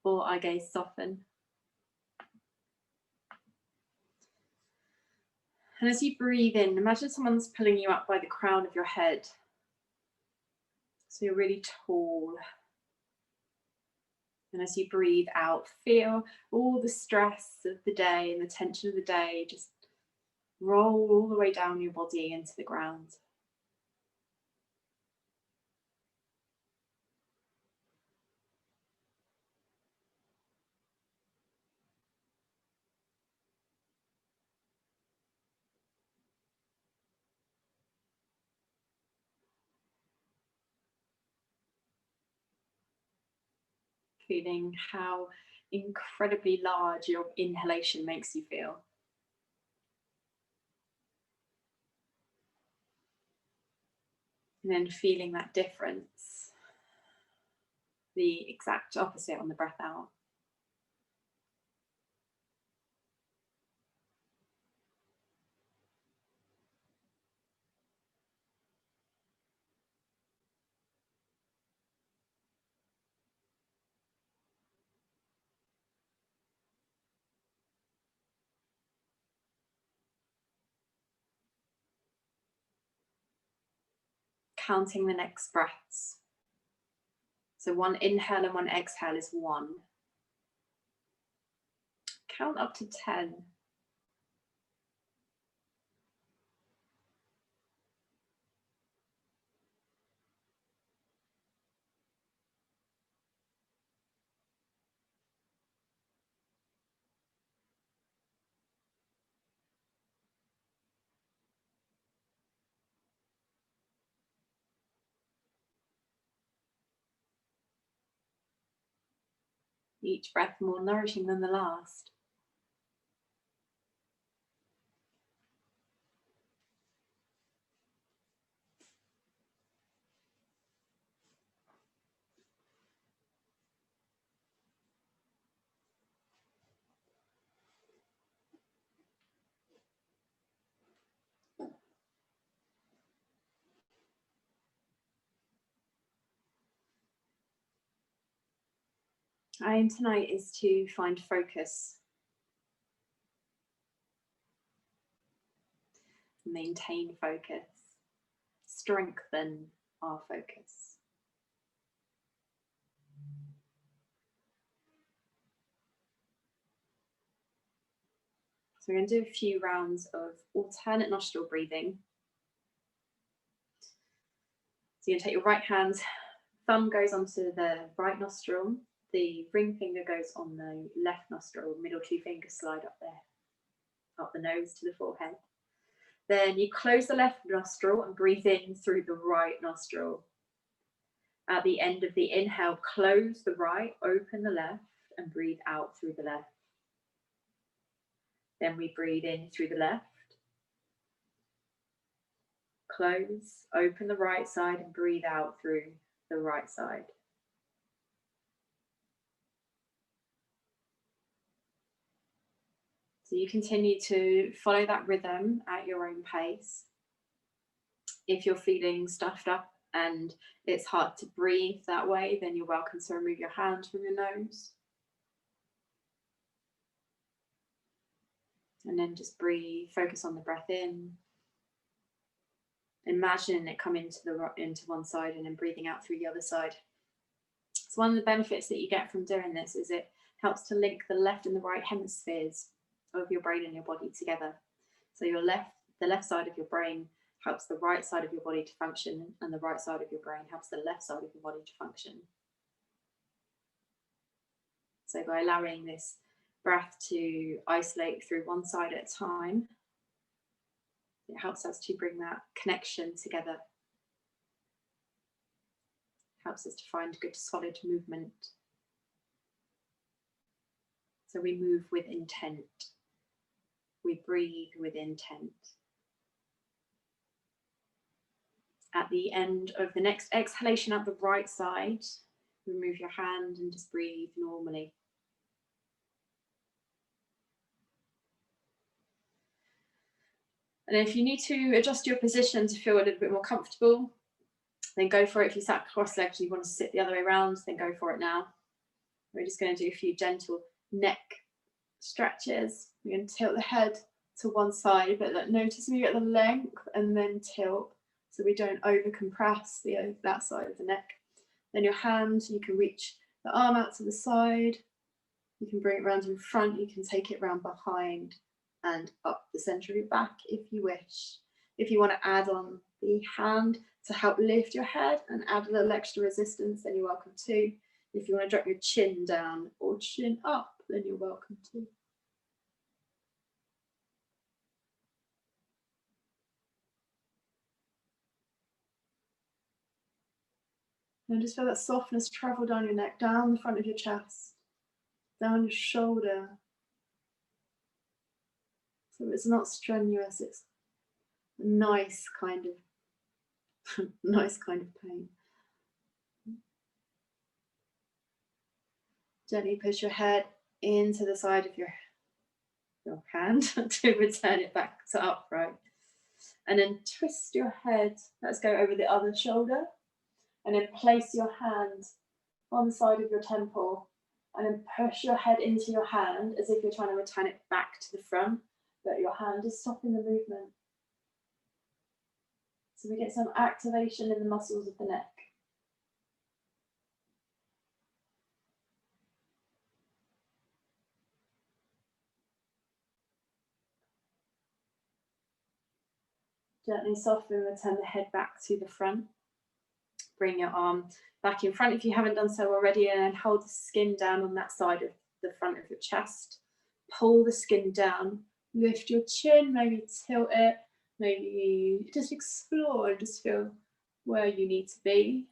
or eye gaze soften. And as you breathe in, imagine someone's pulling you up by the crown of your head. So you're really tall. And as you breathe out, feel all the stress of the day and the tension of the day just roll all the way down your body into the ground. Feeling how incredibly large your inhalation makes you feel. And then feeling that difference, the exact opposite on the breath out. Counting the next breaths. So one inhale and one exhale is 1. Count up to 10. Each breath more nourishing than the last. Our aim tonight is to find focus, maintain focus, strengthen our focus. So we're going to do a few rounds of alternate nostril breathing. So you're going to take your right hand, thumb goes onto the right nostril, the ring finger goes on the left nostril, middle 2 fingers slide up there, up the nose to the forehead. Then you close the left nostril and breathe in through the right nostril. At the end of the inhale, close the right, open the left, and breathe out through the left. Then we breathe in through the left, close, open the right side, and breathe out through the right side. So you continue to follow that rhythm at your own pace. If you're feeling stuffed up and it's hard to breathe that way, then you're welcome to remove your hand from your nose. And then just breathe, focus on the breath in. Imagine it come into one side and then breathing out through the other side. So one of the benefits that you get from doing this is it helps to link the left and the right hemispheres of your brain and your body together. So the left side of your brain helps the right side of your body to function, and the right side of your brain helps the left side of your body to function. So by allowing this breath to isolate through one side at a time, it helps us to bring that connection together. Helps us to find good solid movement. So we move with intent. We breathe with intent. At the end of the next exhalation up the right side, remove your hand and just breathe normally. And if you need to adjust your position to feel a little bit more comfortable, then go for it. If you sat cross-legged, you want to sit the other way around, then go for it now. We're just going to do a few gentle neck stretches. We're going to tilt the head to one side, but notice we get the length and then tilt so we don't over compress that side of the neck. Then your hand, you can reach the arm out to the side. You can bring it around in front. You can take it around behind and up the center of your back if you wish. If you want to add on the hand to help lift your head and add a little extra resistance, then you're welcome to. If you want to drop your chin down or chin up, then you're welcome to. And just feel that softness travel down your neck, down the front of your chest, down your shoulder. So it's not strenuous, it's a nice kind of nice kind of pain. Gently push your head into the side of your hand to return it back to upright. And then twist your head. Let's go over the other shoulder. And then place your hand on the side of your temple. And then push your head into your hand as if you're trying to return it back to the front. But your hand is stopping the movement. So we get some activation in the muscles of the neck. Gently soften and return the head back to the front. Bring your arm back in front if you haven't done so already, and then hold the skin down on that side of the front of your chest. Pull the skin down, lift your chin, maybe tilt it, maybe just explore and just feel where you need to be.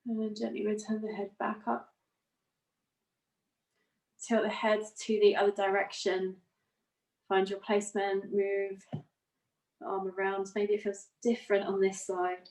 And then gently return the head back up. Tilt the head to the other direction. Find your placement, move the arm around. Maybe it feels different on this side.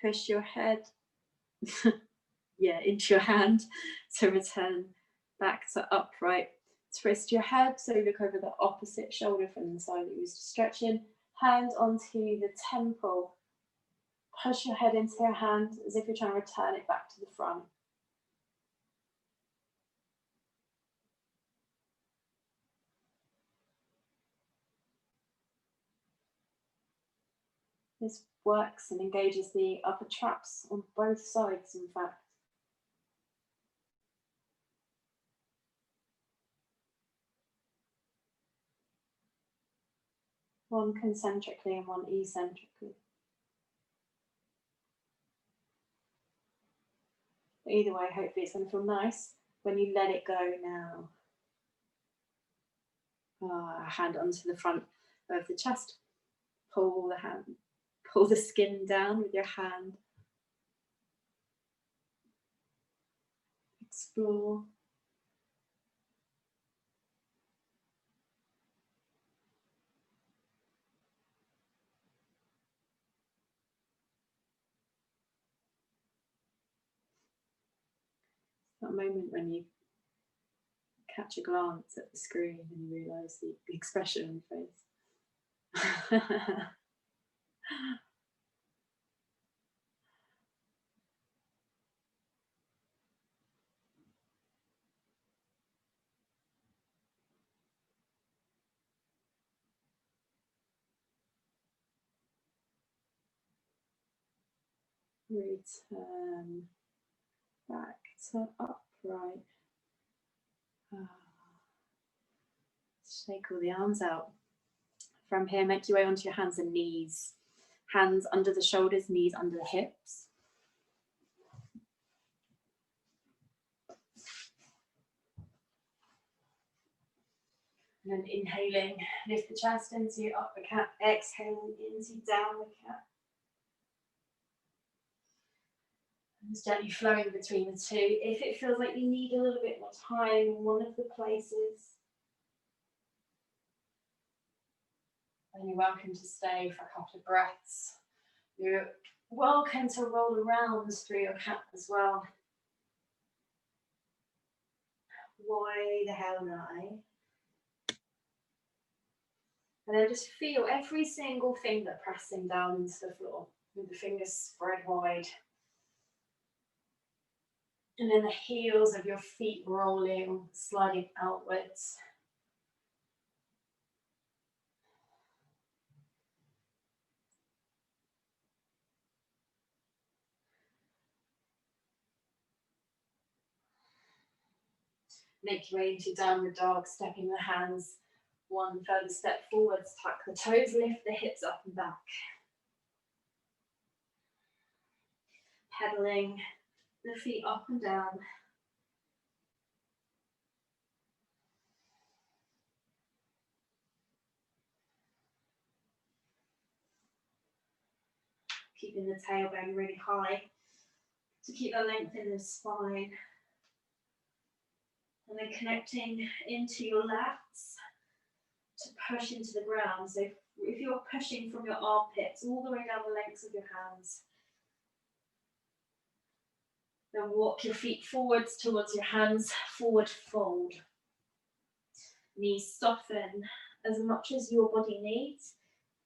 Push your head into your hand to return back to upright. Twist your head so you look over the opposite shoulder from the side that you used to stretch in. Hand onto the temple. Push your head into your hand as if you're trying to return it back to the front. This works and engages the upper traps on both sides, in fact. One concentrically and one eccentrically. But either way, hopefully it's going to feel nice when you let it go now. Hand onto the front of the chest. Pull the skin down with your hand. Explore. That moment when you catch a glance at the screen and you realise the expression on your face. Return back to upright. Shake all the arms out. From here, make your way onto your hands and knees. Hands under the shoulders, knees under the hips. And then inhaling, lift the chest into your upper cat. Exhaling into downward cat. And just gently flowing between the two. If it feels like you need a little bit more time in one of the places, then you're welcome to stay for a couple of breaths. You're welcome to roll around through your cat as well. Why the hell not, eh? And then just feel every single finger pressing down into the floor with the fingers spread wide. And then the heels of your feet rolling, sliding outwards. Make your way into downward dog, stepping the hands one further step forwards, tuck the toes, lift the hips up and back. Pedaling the feet up and down. Keeping the tailbone really high to keep the length in the spine. And then connecting into your lats to push into the ground. So if you're pushing from your armpits all the way down the lengths of your hands, then walk your feet forwards towards your hands, forward fold. Knees soften as much as your body needs.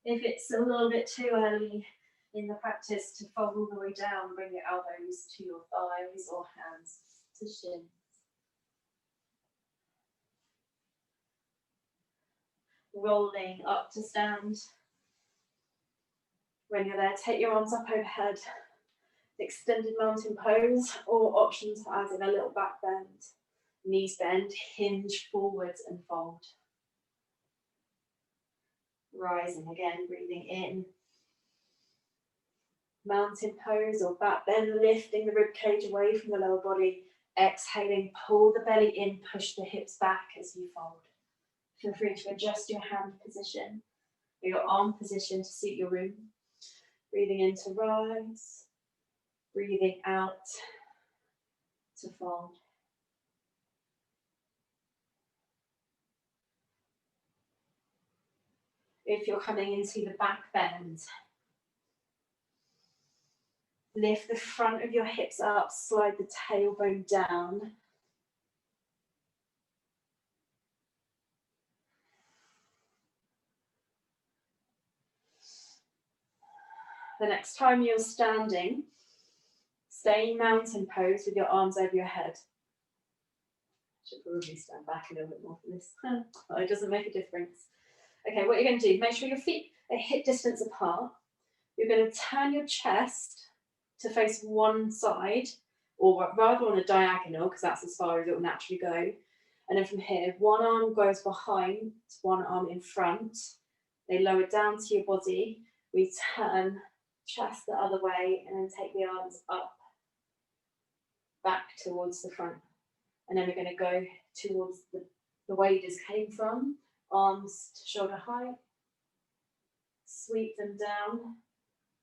If it's a little bit too early in the practice to fold all the way down, bring your elbows to your thighs or hands to shins. Rolling up to stand. When you're there, take your arms up overhead. Extended mountain pose, or options for adding a little back bend. Knees bend, hinge forwards and fold. Rising again, breathing in. Mountain pose or back bend, lifting the rib cage away from the lower body. Exhaling, pull the belly in, push the hips back as you fold. Feel free to adjust your hand position or your arm position to suit your room. Breathing in to rise. Breathing out to fold. If you're coming into the back bend, lift the front of your hips up, slide the tailbone down. The next time you're standing, stay in mountain pose with your arms over your head. Should probably stand back a little bit more for this. Oh, it doesn't make a difference. Okay, what you're going to do, make sure your feet are hip distance apart. You're going to turn your chest to face one side, or rather on a diagonal, because that's as far as it will naturally go. And then from here, one arm goes behind, one arm in front. They lower down to your body. We turn chest the other way, and then take the arms up, back towards the front. And then we're going to go towards the way this came from. Arms to shoulder height. Sweep them down.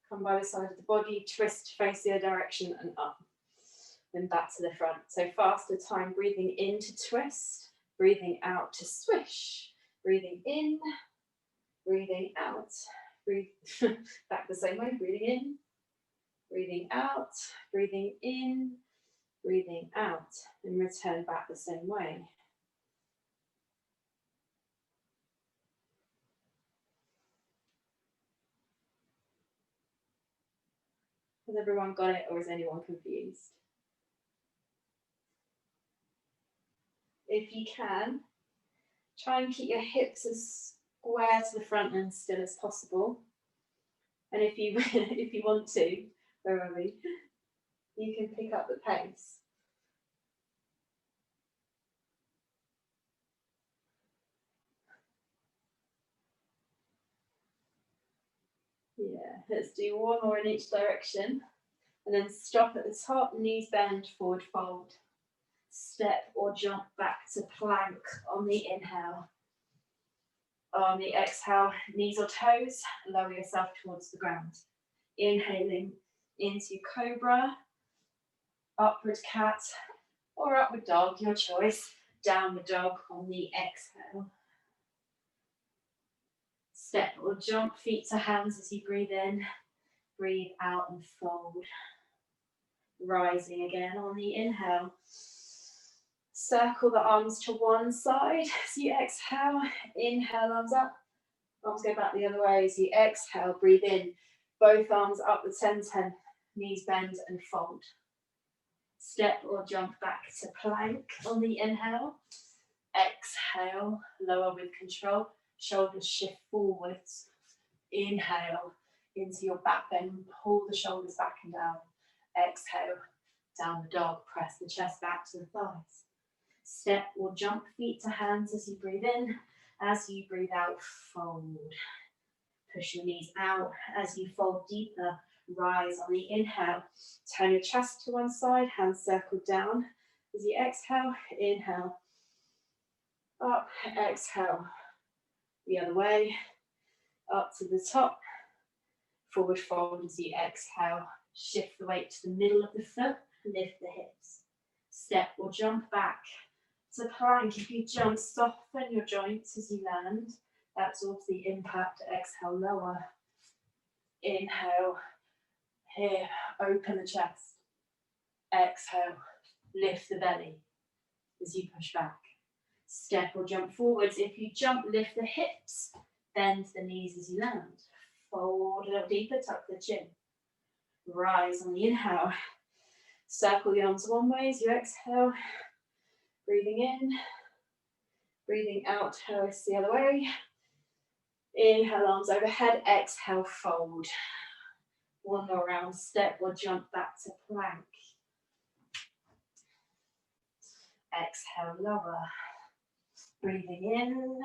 Come by the side of the body, twist to face the other direction and up. Then back to the front. So faster time, breathing in to twist, breathing out to swish. Breathing in, breathing out. Breathe back the same way, breathing in, breathing out, breathing in, breathing out, and return back the same way. Has everyone got it, or is anyone confused? If you can, try and keep your hips as square to the front and still as possible. And if you if you want to, Where are we? You can pick up the pace. Yeah, let's do one more in each direction. And then stop at the top, knees bend, forward fold. Step or jump back to plank on the inhale. On the exhale, knees or toes, lower yourself towards the ground. Inhaling into cobra, upward cat, or upward dog, your choice. Downward dog on the exhale. Step or jump, feet to hands as you breathe in. Breathe out and fold. Rising again on the inhale. Circle the arms to one side as you exhale. Inhale, arms up. Arms go back the other way as you exhale. Breathe in. Both arms up with 10-10. Knees bend and fold. Step or jump back to plank on the inhale. Exhale, lower with control. Shoulders shift forwards. Inhale into your back bend. Pull the shoulders back and down. Exhale, down the dog. Press the chest back to the thighs. Step or jump feet to hands as you breathe in. As you breathe out, fold. Push your knees out as you fold deeper. Rise on the inhale. Turn your chest to one side, hands circle down. As you exhale, inhale. Up, exhale. The other way. Up to the top. Forward fold as you exhale. Shift the weight to the middle of the foot. Lift the hips. Step or jump back to plank. If you jump, soften your joints as you land. Absorb the impact. Exhale, lower. Inhale. Here, open the chest. Exhale, lift the belly as you push back. Step or jump forwards. If you jump, lift the hips. Bend the knees as you land. Fold a little deeper, tuck the chin. Rise on the inhale. Circle the arms one way as you exhale. Breathing in. Breathing out, twist the other way. Inhale, arms overhead. Exhale, fold. One more round. Step or jump back to plank. Exhale, lower. Breathing in.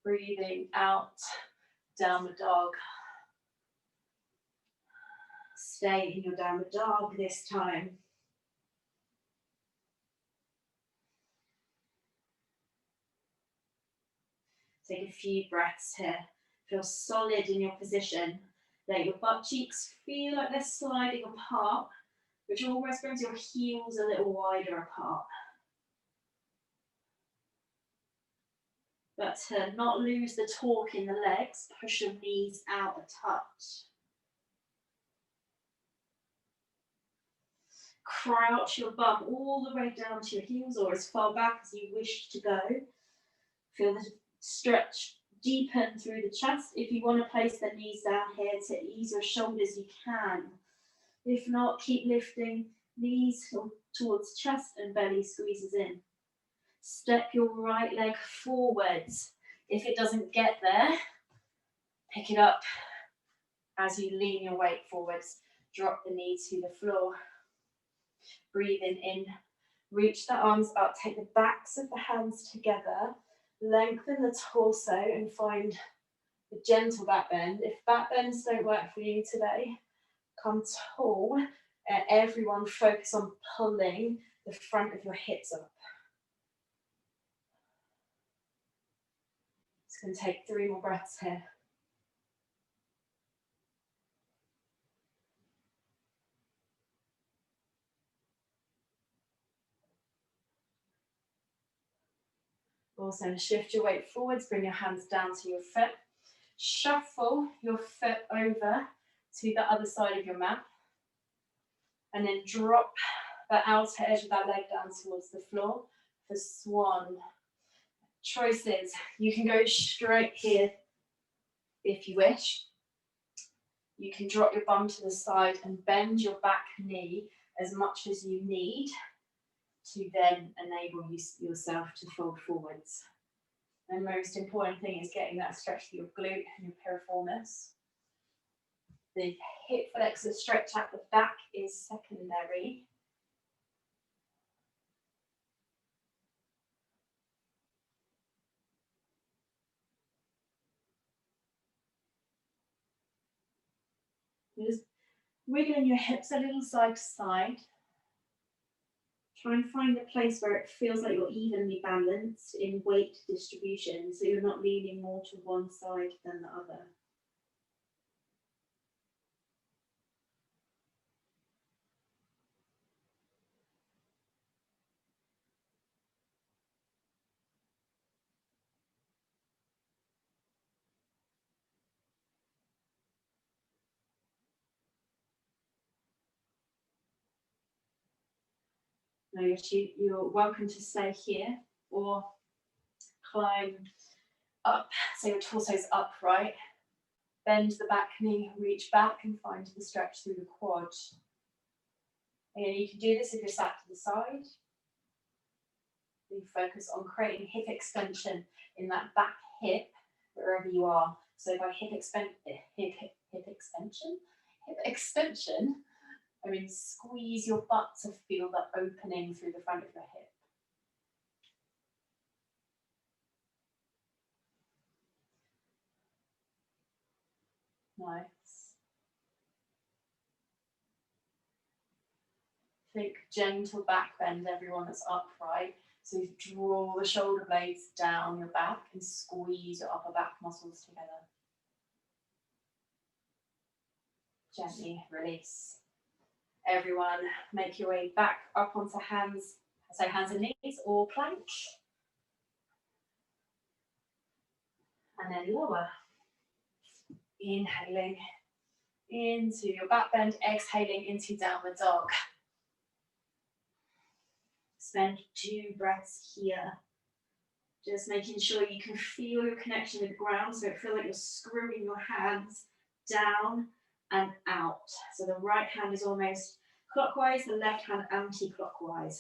Breathing out. Downward dog. Stay in your downward dog this time. Take a few breaths here. Feel solid in your position. Let your butt cheeks feel like they're sliding apart, which almost brings your heels a little wider apart. But to not lose the torque in the legs, push your knees out a touch. Crouch your bum all the way down to your heels or as far back as you wish to go. Feel the stretch deepen through the chest. If you want to place the knees down here to ease your shoulders, you can. If not, keep lifting knees towards chest and belly squeezes in. Step your right leg forwards. If it doesn't get there, pick it up as you lean your weight forwards. Drop the knee to the floor. Breathing in. Reach the arms up. Take the backs of the hands together. Lengthen the torso and find a gentle back bend. If back bends don't work for you today, come tall and everyone focus on pulling the front of your hips up. It's going to take 3 more breaths here. Also shift your weight forwards, bring your hands down to your foot. Shuffle your foot over to the other side of your mat. And then drop the outer edge of that leg down towards the floor for swan. Choices. You can go straight here if you wish. You can drop your bum to the side and bend your back knee as much as you need to then enable yourself to fold forwards. And most important thing is getting that stretch to your glute and your piriformis. The hip flexor stretch at the back is secondary. Just wiggling your hips a little side to side. Try and find a place where it feels like you're evenly balanced in weight distribution, so you're not leaning more to one side than the other. Now you're welcome to stay here or climb up, so your torso's upright. Bend the back knee, reach back and find the stretch through the quad. Again, you can do this if you're sat to the side. You focus on creating hip extension in that back hip, wherever you are. So by hip extension, I mean squeeze your butt to feel the opening through the front of your hip. Nice. Think gentle back bend, everyone that's upright. So you draw the shoulder blades down your back and squeeze your upper back muscles together. Gently release. Everyone, make your way back up onto hands, so hands and knees or plank. And then lower. Inhaling into your back bend, exhaling into downward dog. Spend 2 breaths here. Just making sure you can feel your connection with the ground, so it feels like you're screwing your hands down and out. So the right hand is almost clockwise, the left hand anti-clockwise.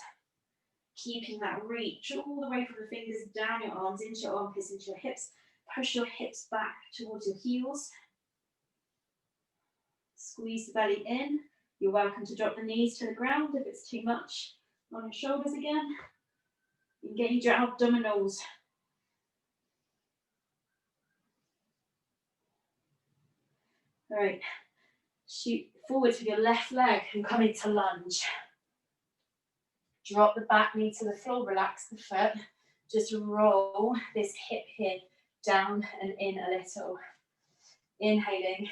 Keeping that reach all the way from the fingers down your arms, into your armpits, into your hips. Push your hips back towards your heels. Squeeze the belly in. You're welcome to drop the knees to the ground if it's too much. On your shoulders again. Engage your abdominals. All right, shoot forwards with your left leg and come into lunge. Drop the back knee to the floor, relax the foot. Just roll this hip here down and in a little. Inhaling,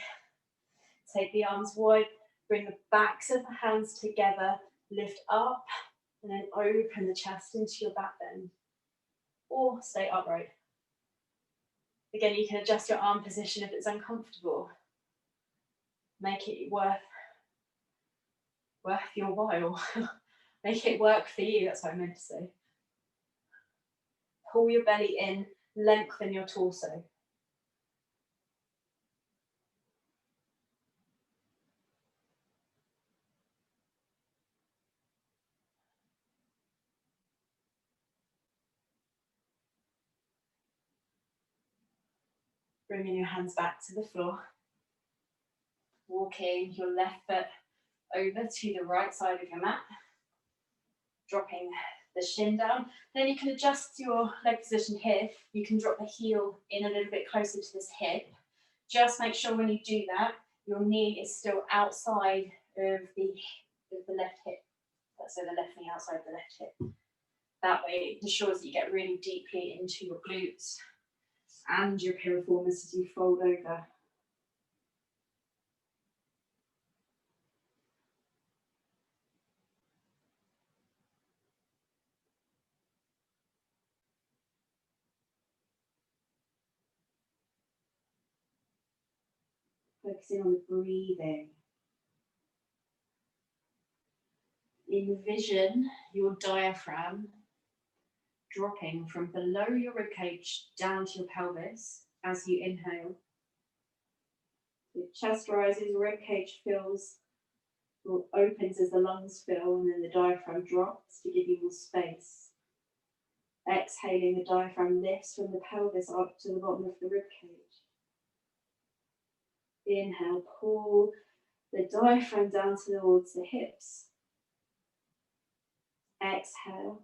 take the arms wide, bring the backs of the hands together, lift up, and then open the chest into your back bend. Or stay upright. Again, you can adjust your arm position if it's uncomfortable. Make it worth your while. Make it work for you, that's what I meant to say. Pull your belly in, lengthen your torso. Bringing your hands back to the floor. Walking your left foot over to the right side of your mat. Dropping the shin down. Then you can adjust your leg position here. You can drop the heel in a little bit closer to this hip. Just make sure when you do that, your knee is still outside of the left hip. So the left knee outside the left hip. That way it ensures that you get really deeply into your glutes and your piriformis as you fold over. Focusing on the breathing. Envision your diaphragm dropping from below your ribcage down to your pelvis as you inhale. The chest rises, ribcage fills, or opens as the lungs fill, and then the diaphragm drops to give you more space. Exhaling, the diaphragm lifts from the pelvis up to the bottom of the ribcage. Inhale, pull the diaphragm down towards the hips. Exhale,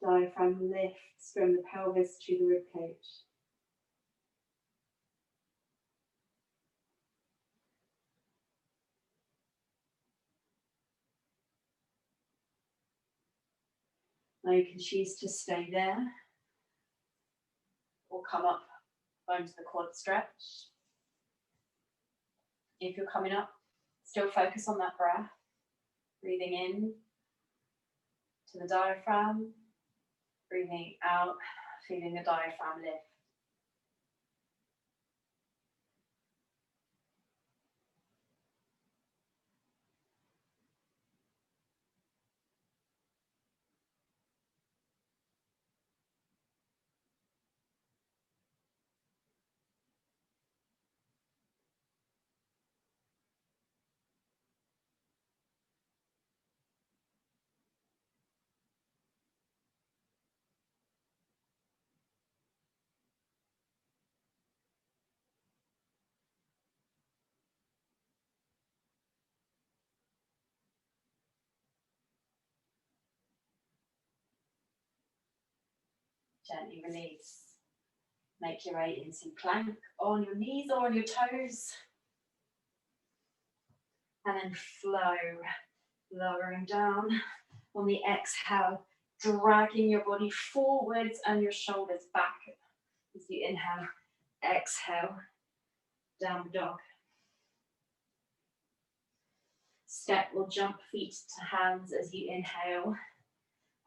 diaphragm lifts from the pelvis to the ribcage. Now you can choose to stay there or come up onto the quad stretch. If you're coming up, still focus on that breath. Breathing in to the diaphragm, breathing out, feeling the diaphragm lift. Gently release. Make your way into plank on your knees or on your toes. And then flow, lowering down on the exhale, dragging your body forwards and your shoulders back as you inhale. Exhale, down dog. Step or jump feet to hands as you inhale.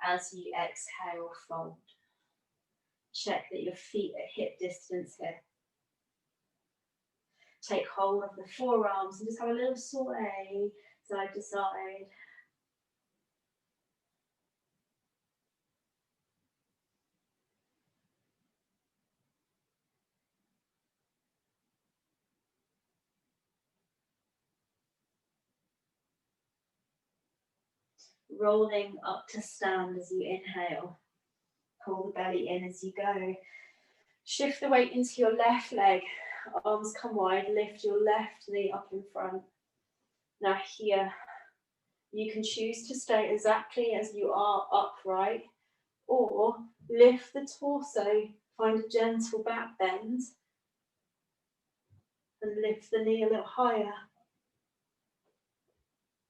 As you exhale, fold. Check that your feet are hip distance here. Take hold of the forearms and just have a little sway side to side. Rolling up to stand as you inhale. Pull the belly in as you go. Shift the weight into your left leg. Arms come wide. Lift your left knee up in front. Now here, you can choose to stay exactly as you are upright, or lift the torso, find a gentle back bend, and lift the knee a little higher.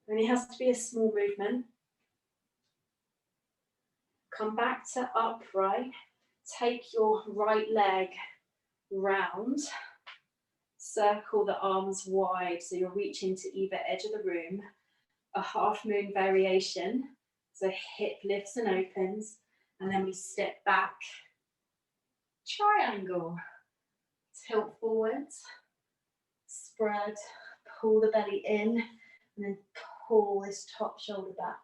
Only has to be a small movement. Come back to upright. Take your right leg round. Circle the arms wide so you're reaching to either edge of the room. A half moon variation. So hip lifts and opens. And then we step back. Triangle. Tilt forwards. Spread. Pull the belly in. And then pull this top shoulder back.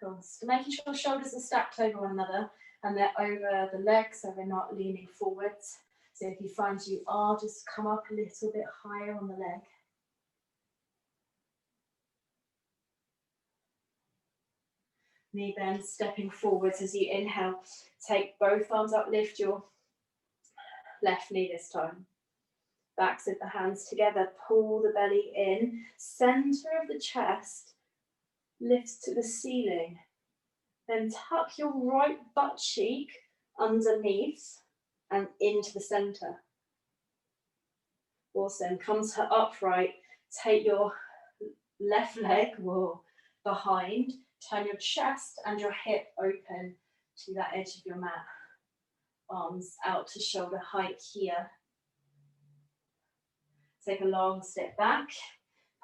Cool. So making sure shoulders are stacked over one another and they're over the legs, so they're not leaning forwards. So if you find you are, just come up a little bit higher on the leg. Knee bend, stepping forwards as you inhale. Take both arms up, lift your left knee this time. Backs of the hands together, pull the belly in. Center of the chest lifts to the ceiling. Then tuck your right butt cheek underneath and into the center. Awesome. Come to upright. Take your left leg behind. Turn your chest and your hip open to that edge of your mat. Arms out to shoulder height here. Take a long step back.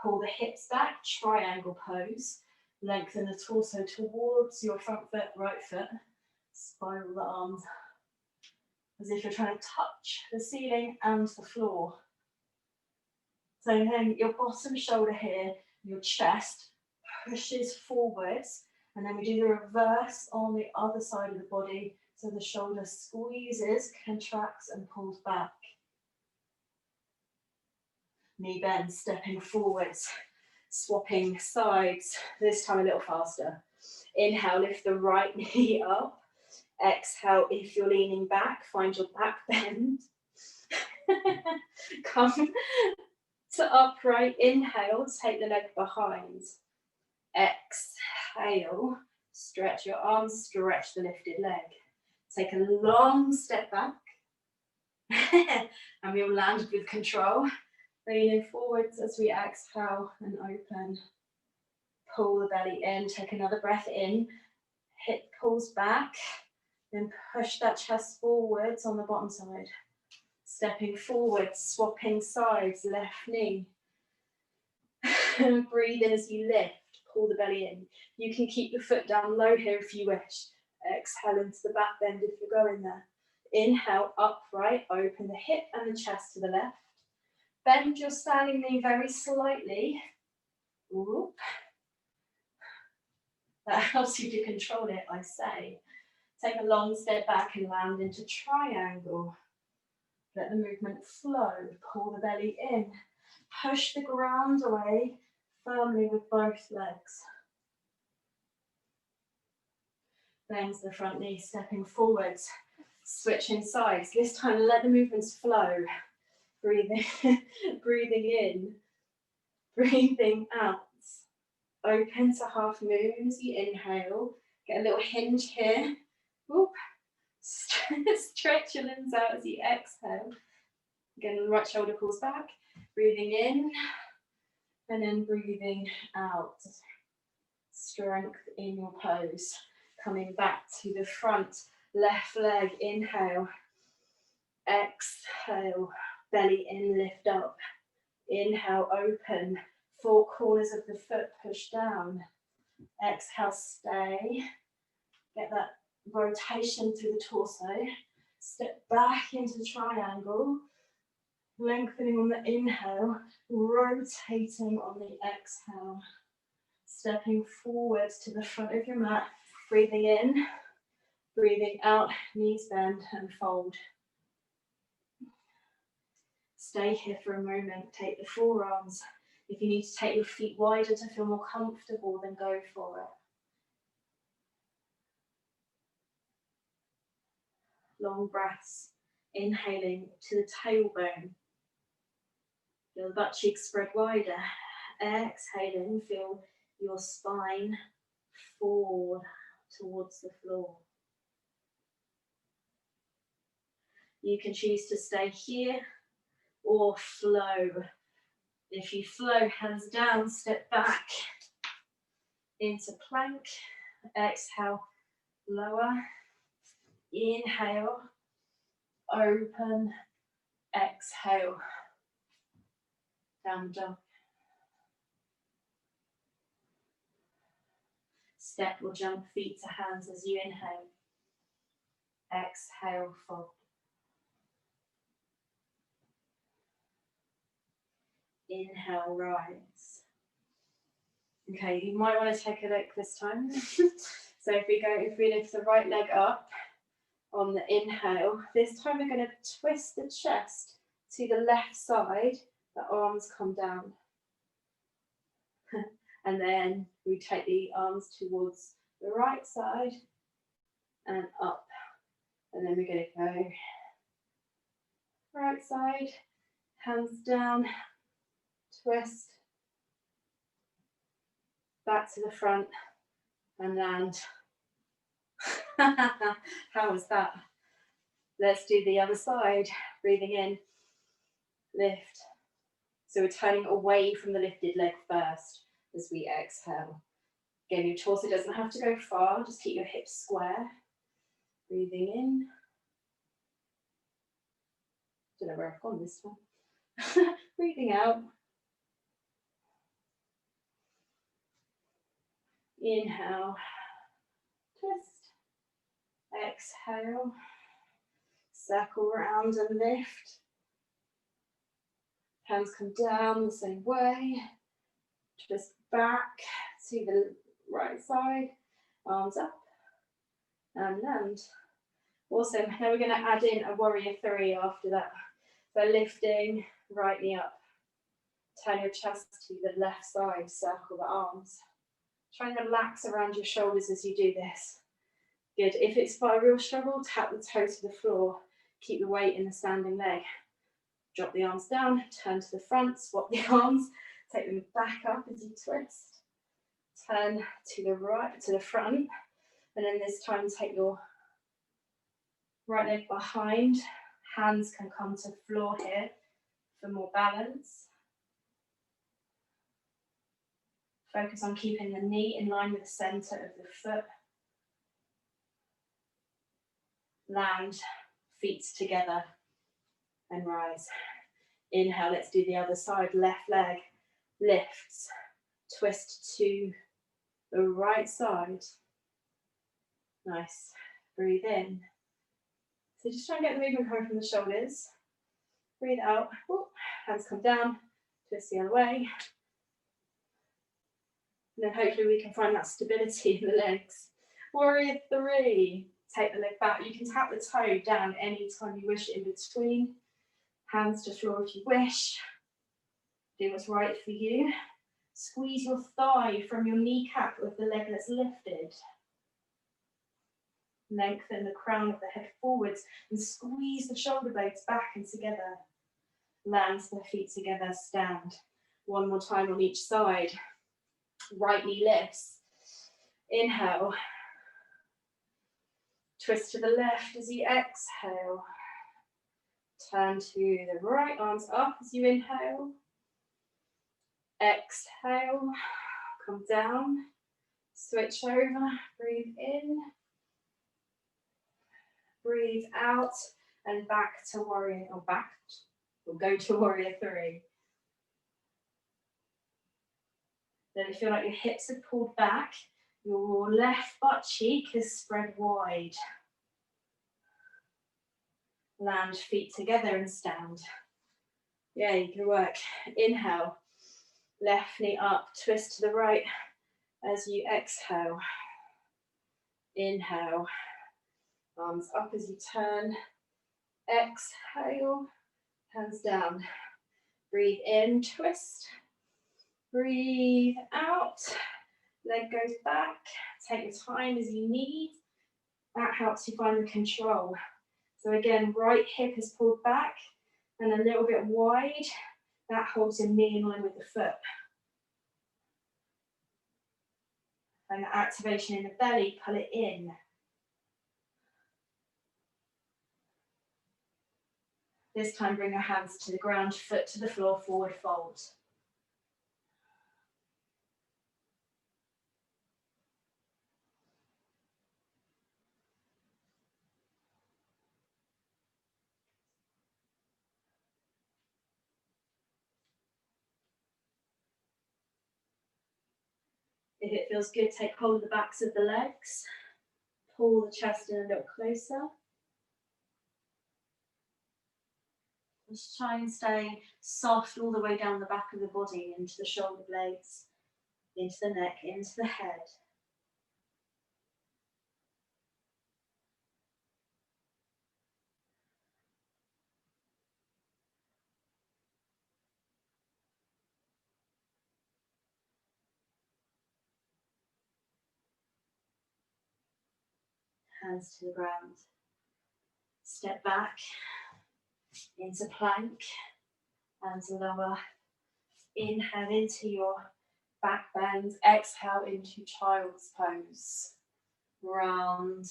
Pull the hips back. Triangle pose. Lengthen the torso towards your front foot, right foot. Spiral the arms as if you're trying to touch the ceiling and the floor. So then your bottom shoulder here, your chest pushes forwards, and then we do the reverse on the other side of the body. So the shoulder squeezes, contracts, and pulls back. Knee bend, stepping forwards. Swapping sides, this time a little faster. Inhale, lift the right knee up. Exhale, if you're leaning back, find your back bend. Come to upright. Inhale, take the leg behind. Exhale, stretch your arms, stretch the lifted leg. Take a long step back. And we'll land with control. Leaning forwards as we exhale and open. Pull the belly in, take another breath in. Hip pulls back, then push that chest forwards on the bottom side. Stepping forward, swapping sides, left knee. Breathe in as you lift, pull the belly in. You can keep your foot down low here if you wish. Exhale into the back bend if you're going there. Inhale, upright, open the hip and the chest to the left. Bend your standing knee very slightly. Whoop. That helps you to control it, I say. Take a long step back and land into triangle. Let the movement flow. Pull the belly in. Push the ground away firmly with both legs. Bend the front knee, stepping forwards. Switching sides. This time, let the movements flow. Breathing, breathing in, breathing out. Open to half moon as you inhale. Get a little hinge here. Whoop. Stretch your limbs out as you exhale. Again, the right shoulder pulls back. Breathing in and then breathing out. Strength in your pose. Coming back to the front. Left leg, inhale. Exhale. Belly in, lift up. Inhale, open. Four corners of the foot push down. Exhale, stay. Get that rotation through the torso. Step back into triangle. Lengthening on the inhale, rotating on the exhale. Stepping forwards to the front of your mat. Breathing in, breathing out, knees bend and fold. Stay here for a moment. Take the forearms. If you need to take your feet wider to feel more comfortable, then go for it. Long breaths. Inhaling to the tailbone. Feel the butt cheeks spread wider. Exhaling, feel your spine fall towards the floor. You can choose to stay here or flow. If you flow, hands down, step back into plank. Exhale, lower. Inhale, open. Exhale, down dog. Step or jump feet to hands as you inhale. Exhale, fold. Inhale, rise. Okay, you might want to take a look this time. So if we lift the right leg up on the inhale, this time we're going to twist the chest to the left side, the arms come down. And then we take the arms towards the right side and up. And then we're going to go right side, hands down, twist, back to the front and land. How was that? Let's do the other side. Breathing in, lift. So we're turning away from the lifted leg first as we exhale. Again, your torso doesn't have to go far, just keep your hips square. Breathing in. Don't know where I've gone this time. Breathing out. Inhale, twist, exhale, circle round and lift. Hands come down the same way, twist back to the right side, arms up and land. Awesome, now we're going to add in a warrior three after that. So lifting, right knee up, turn your chest to the left side, circle the arms. Try and relax around your shoulders as you do this. Good. If it's by a real struggle, tap the toe to the floor. Keep the weight in the standing leg. Drop the arms down, turn to the front, swap the arms, take them back up as you twist. Turn to the right, to the front, and then this time take your right leg behind. Hands can come to the floor here for more balance. Focus on keeping the knee in line with the center of the foot. Land, feet together, and rise. Inhale, let's do the other side. Left leg lifts, twist to the right side. Nice. Breathe in. So just try and get the movement coming from the shoulders. Breathe out. Ooh, hands come down. Twist the other way. And then hopefully we can find that stability in the legs. Warrior 3. Take the leg back. You can tap the toe down anytime you wish in between. Hands to floor if you wish. Do what's right for you. Squeeze your thigh from your kneecap with the leg that's lifted. Lengthen the crown of the head forwards and squeeze the shoulder blades back and together. Land the feet together, stand. One more time on each side. Right knee lifts. Inhale. Twist to the left as you exhale. Turn to the right, arms up as you inhale. Exhale, come down, switch over, breathe in, breathe out, and back to warrior, or go to warrior 3. Then you feel like your hips have pulled back, your left butt cheek is spread wide. Land feet together and stand. Yeah, you can work. Inhale, left knee up, twist to the right as you exhale. Inhale, arms up as you turn. Exhale, hands down. Breathe in, twist. Breathe out, leg goes back. Take your time as you need. That helps you find the control. So again, right hip is pulled back and a little bit wide. That holds your knee in line with the foot. And the activation in the belly, pull it in. This time bring your hands to the ground, foot to the floor, forward fold. If it feels good, take hold of the backs of the legs. Pull the chest in a little closer. Just try and stay soft all the way down the back of the body, into the shoulder blades, into the neck, into the head. Hands to the ground. Step back into plank and lower. Inhale into your back bend. Exhale into child's pose. Round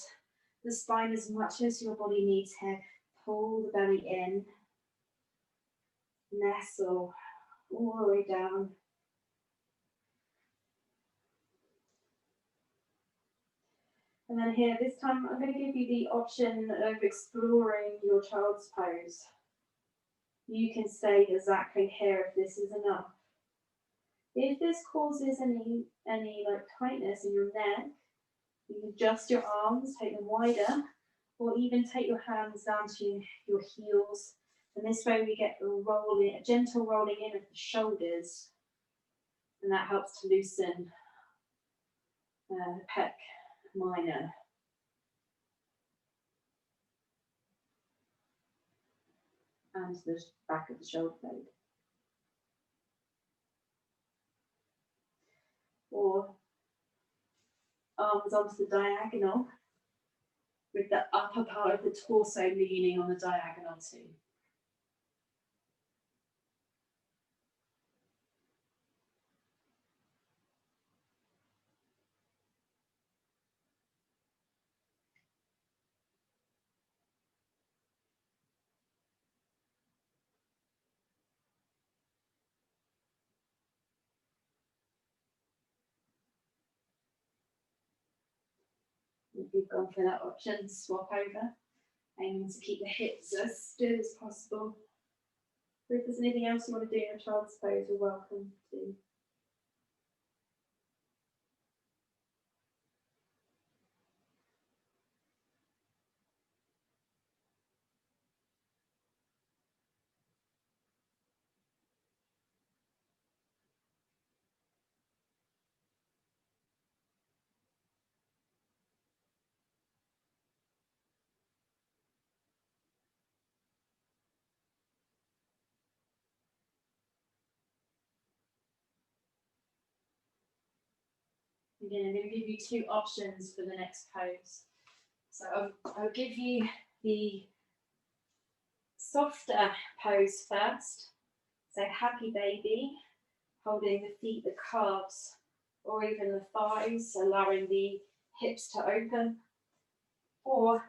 the spine as much as your body needs here. Pull the belly in. Nestle all the way down. And then here, this time I'm going to give you the option of exploring your child's pose. You can stay exactly here if this is enough. If this causes any like tightness in your neck, you can adjust your arms, take them wider, or even take your hands down to your heels. And this way we get a gentle rolling in of the shoulders, and that helps to loosen the pec minor. And the back of the shoulder blade. Or arms onto the diagonal with the upper part of the torso leaning on the diagonal too. If you've gone for that option, swap over, aiming to keep the hips as still as possible. Or if there's anything else you want to do in a child's pose, you're welcome to. Again, I'm going to give you two options for the next pose. So I'll give you the softer pose first. So happy baby, holding the feet, the calves, or even the thighs, allowing the hips to open. Or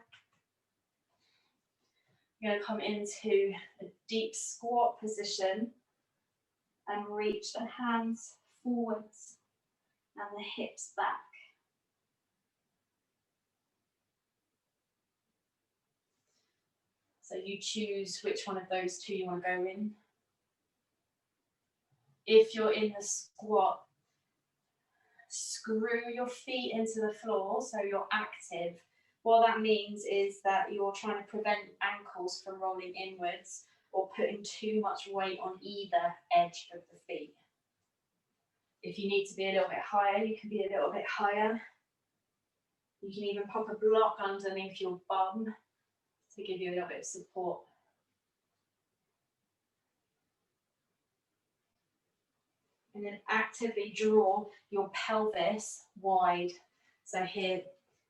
you're going to come into a deep squat position and reach the hands forwards and the hips back. So you choose which one of those two you want to go in. If you're in the squat, screw your feet into the floor so you're active. What that means is that you're trying to prevent ankles from rolling inwards or putting too much weight on either edge of the feet. If you need to be a little bit higher, you can be a little bit higher. You can even pop a block underneath your bum to give you a little bit of support. And then actively draw your pelvis wide. So here,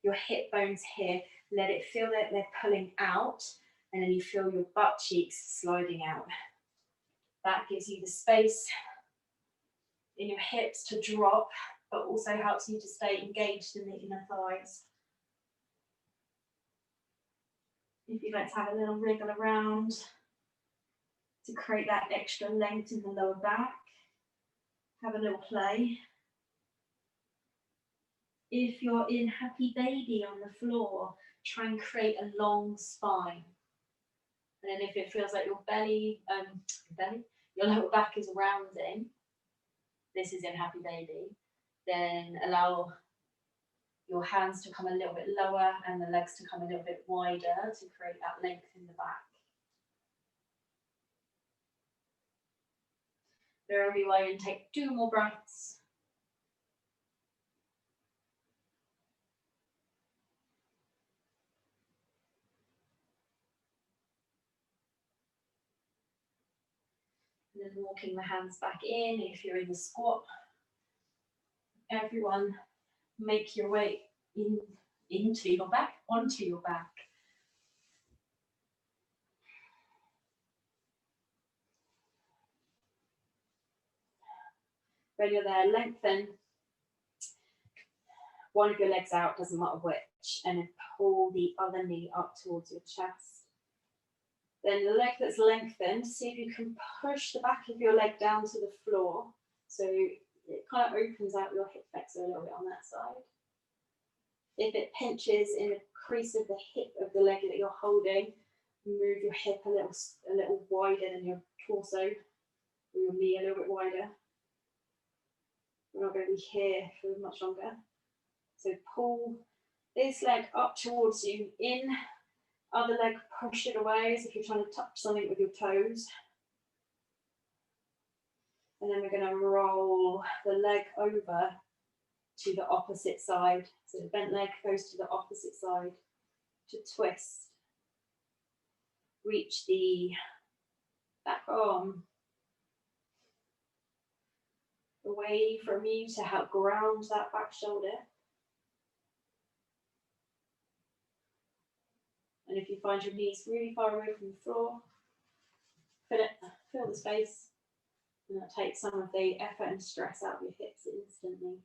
your hip bones here, let it feel that they're pulling out, and then you feel your butt cheeks sliding out. That gives you the space in your hips to drop, but also helps you to stay engaged in the inner thighs. If you'd like to have a little wriggle around to create that extra length in the lower back, have a little play. If you're in happy baby on the floor, try and create a long spine. And then if it feels like your your lower back is rounding, this is in happy baby, then allow your hands to come a little bit lower and the legs to come a little bit wider to create that length in the back. Wherever you are, and take 2 more breaths. And then walking the hands back in if you're in the squat. Everyone, make your way into your back, onto your back. When you're there, lengthen one of your legs out, doesn't matter which, and then pull the other knee up towards your chest. Then the leg that's lengthened, see if you can push the back of your leg down to the floor. So it kind of opens out your hip flexor a little bit on that side. If it pinches in the crease of the hip of the leg that you're holding, move your hip a little wider than your torso, or your knee a little bit wider. We're not going to be here for much longer. So pull this leg up towards you in, other leg push it away as if you're trying to touch something with your toes. And then we're going to roll the leg over to the opposite side. So the bent leg goes to the opposite side to twist. Reach the back arm away from you to help ground that back shoulder. if you find your knees really far away from the floor, fill the space, and that takes some of the effort and stress out of your hips instantly.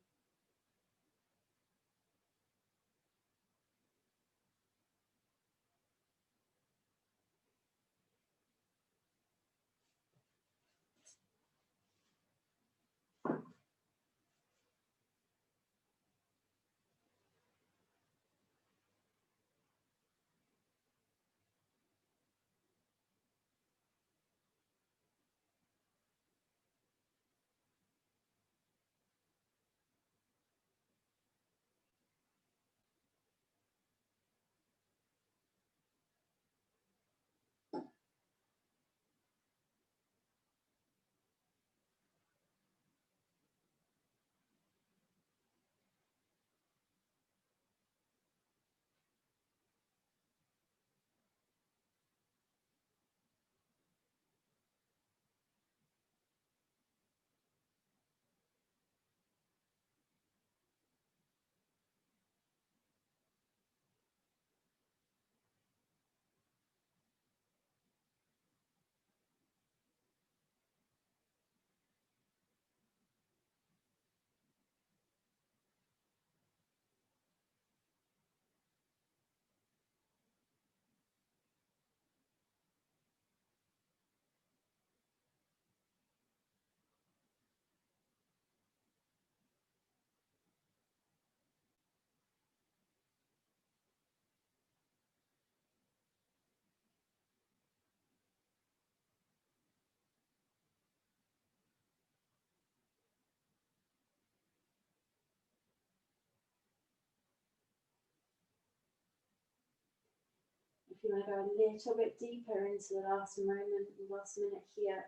If you want to go a little bit deeper into the last minute here,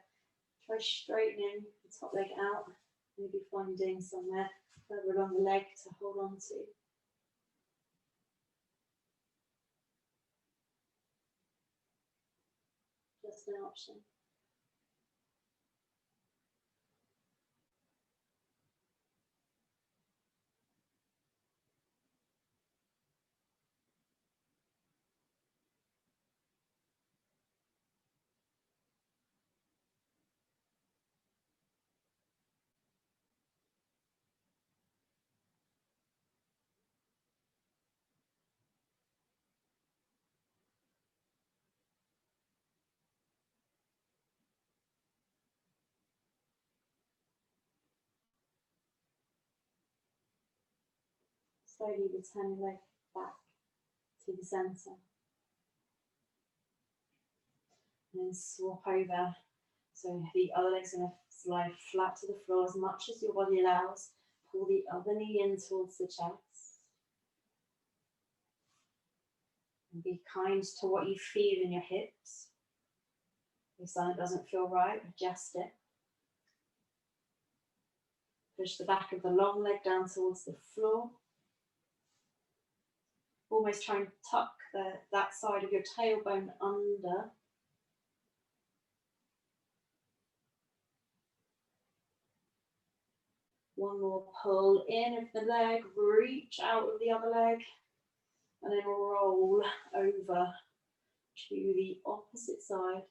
try straightening the top leg out, maybe finding somewhere further along the leg to hold on to. Just an option. Slowly return your leg back to the centre. And then swap over. So the other leg's going to slide flat to the floor as much as your body allows. Pull the other knee in towards the chest. And be kind to what you feel in your hips. If something doesn't feel right, adjust it. Push the back of the long leg down towards the floor. Almost try and tuck that side of your tailbone under. One more pull in of the leg, reach out of the other leg, and then roll over to the opposite side.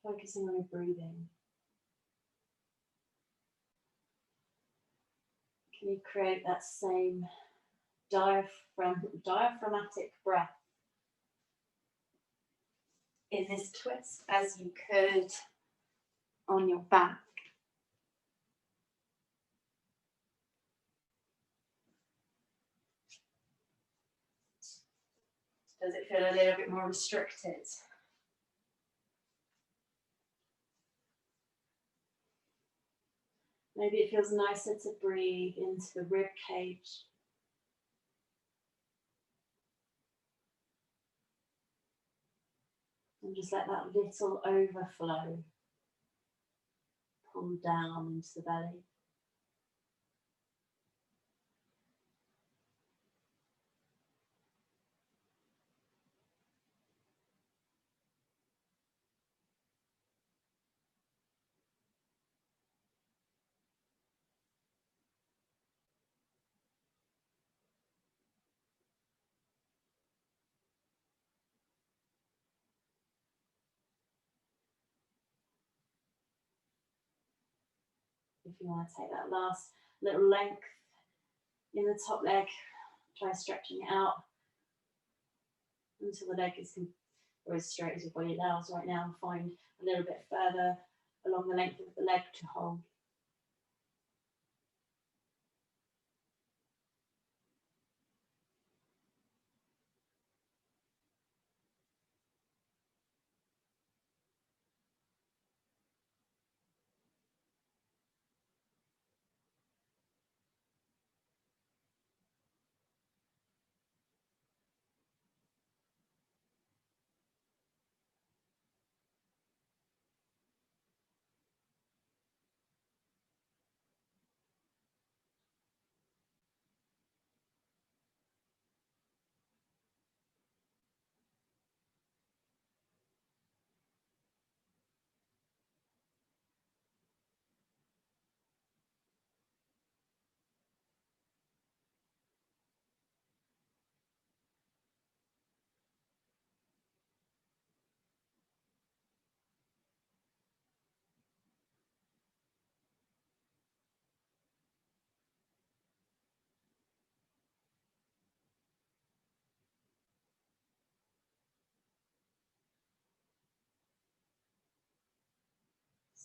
Focusing on your breathing. Can you create that same diaphragmatic breath in this twist as you could on your back? Does it feel a little bit more restricted? Maybe it feels nicer to breathe into the rib cage. And just let that little overflow pull down into the belly. If you want to take that last little length in the top leg, try stretching it out until the leg is as straight as your body allows right now. Find a little bit further along the length of the leg to hold.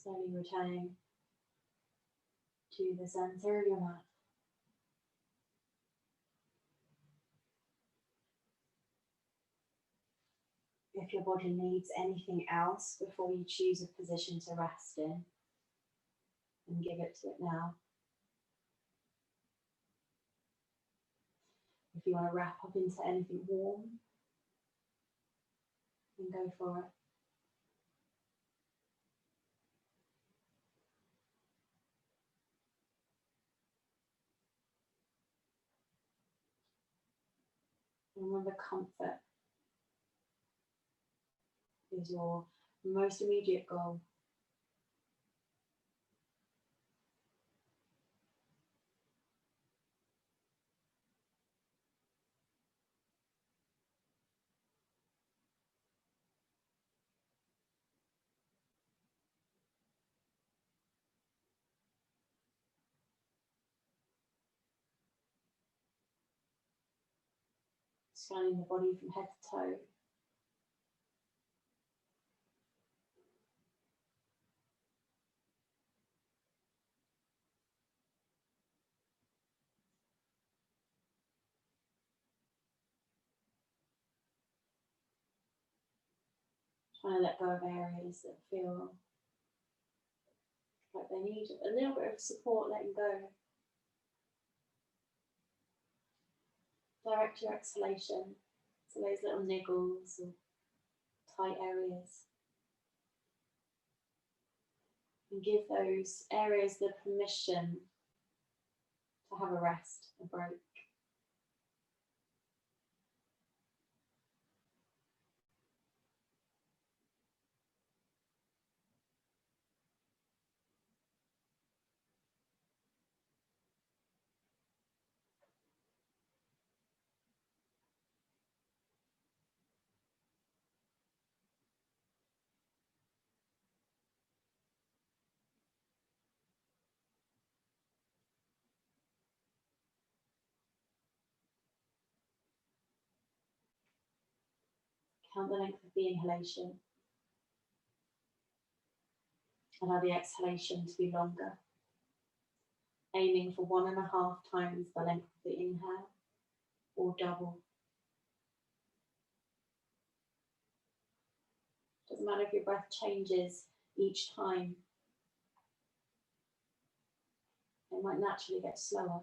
Slowly returning to the center of your mat. If your body needs anything else before you choose a position to rest in, then give it to it now. If you want to wrap up into anything warm, then go for it. And remember, comfort is your most immediate goal. Scanning the body from head to toe. Trying to let go of areas that feel like they need a little bit of support, letting go. Direct your exhalation to those little niggles or tight areas. And give those areas the permission to have a rest, a break. Count the length of the inhalation. Allow the exhalation to be longer, aiming for 1.5 times the length of the inhale or double. Doesn't matter if your breath changes each time. It might naturally get slower.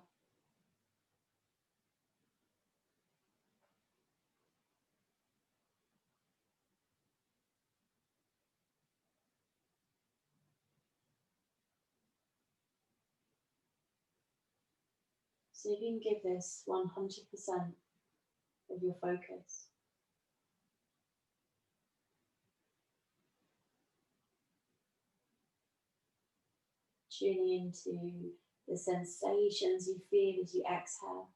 So you can give this 100% of your focus. Tuning into the sensations you feel as you exhale.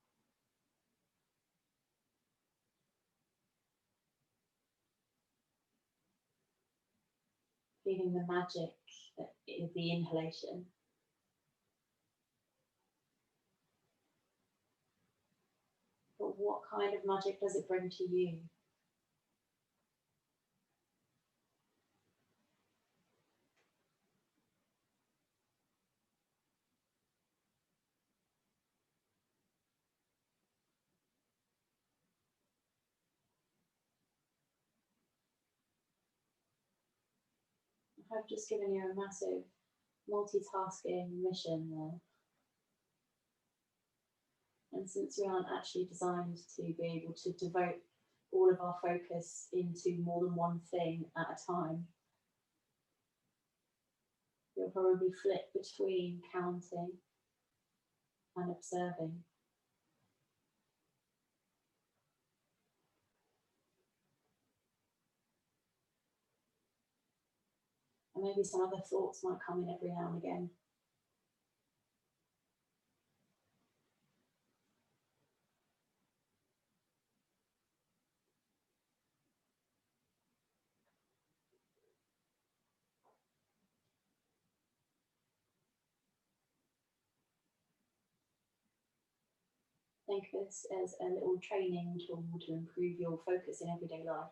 Feeling the magic of the inhalation. But what kind of magic does it bring to you? I've just given you a massive multitasking mission there. And since we aren't actually designed to be able to devote all of our focus into more than one thing at a time, you'll probably flip between counting and observing. And maybe some other thoughts might come in every now and again. Think of this as a little training tool to improve your focus in everyday life.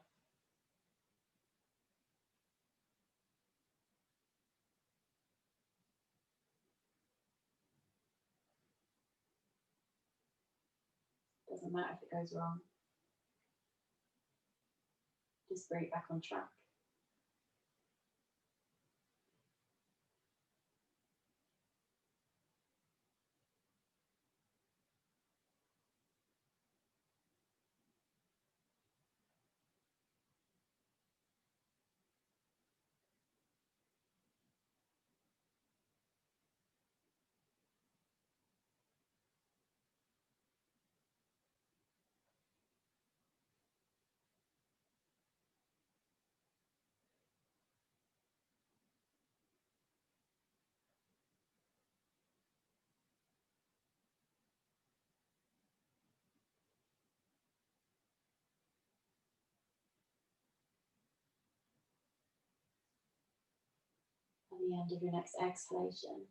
Doesn't matter if it goes wrong. Just bring it back on track. At the end of your next exhalation,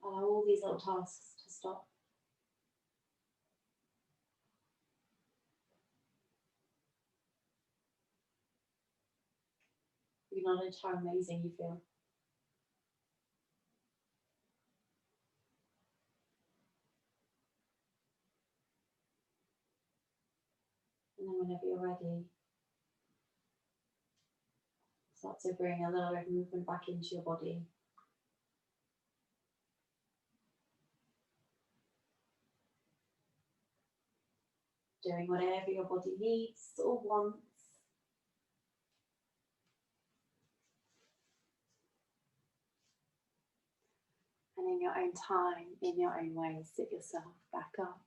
allow all these little tasks to stop. Acknowledge how amazing you feel. And then whenever you're ready, start to bring a little bit of movement back into your body. Doing whatever your body needs or wants. And in your own time, in your own way, sit yourself back up.